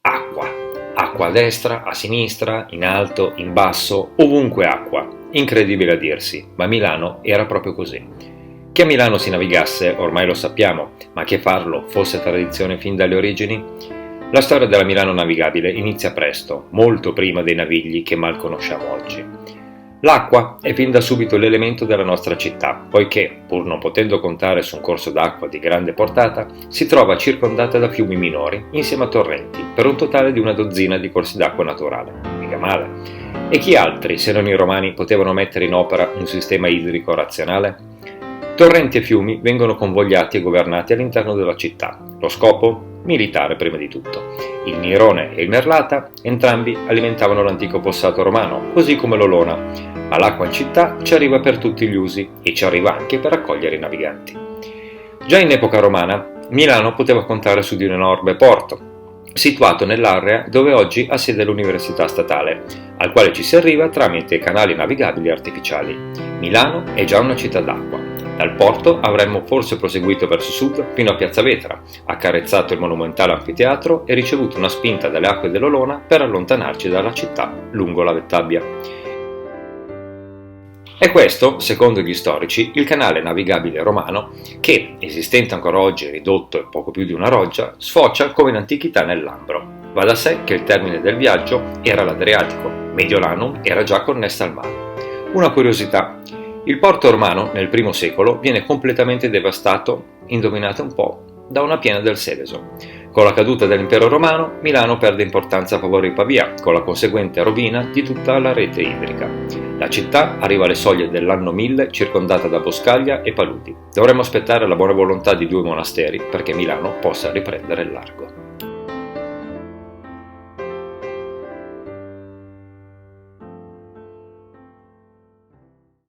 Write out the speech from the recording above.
Acqua. Acqua a destra, a sinistra, in alto, in basso, ovunque acqua. Incredibile a dirsi, ma Milano era proprio così. Che a Milano si navigasse, ormai lo sappiamo, ma che farlo fosse tradizione fin dalle origini? La storia della Milano navigabile inizia presto, molto prima dei navigli che mal conosciamo oggi. L'acqua è fin da subito l'elemento della nostra città, poiché, pur non potendo contare su un corso d'acqua di grande portata, si trova circondata da fiumi minori insieme a torrenti, per un totale di una dozzina di corsi d'acqua naturale. Mica male. E chi altri, se non i romani, potevano mettere in opera un sistema idrico razionale? Torrenti e fiumi vengono convogliati e governati all'interno della città. Lo scopo? Militare prima di tutto. Il Nirone e il Merlata, entrambi alimentavano l'antico possato romano, così come l'Olona, ma l'acqua in città ci arriva per tutti gli usi e ci arriva anche per accogliere i naviganti. Già in epoca romana, Milano poteva contare su di un enorme porto, situato nell'area dove oggi ha sede l'Università Statale, al quale ci si arriva tramite canali navigabili artificiali. Milano è già una città d'acqua. Dal porto avremmo forse proseguito verso sud fino a Piazza Vetra, accarezzato il monumentale anfiteatro e ricevuto una spinta dalle acque dell'Olona per allontanarci dalla città lungo la Vettabbia. È questo, secondo gli storici, il canale navigabile romano che, esistente ancora oggi ridotto e poco più di una roggia, sfocia come in antichità nel Lambro. Va da sé che il termine del viaggio era l'Adriatico, Mediolanum era già connessa al mare. Una curiosità: il porto romano nel I secolo viene completamente devastato, indovinate un po', da una piena del Seveso. Con la caduta dell'impero romano, Milano perde importanza a favore di Pavia, con la conseguente rovina di tutta la rete idrica. La città arriva alle soglie dell'anno 1000 circondata da boscaglia e paludi. Dovremmo aspettare la buona volontà di 2 monasteri perché Milano possa riprendere il largo.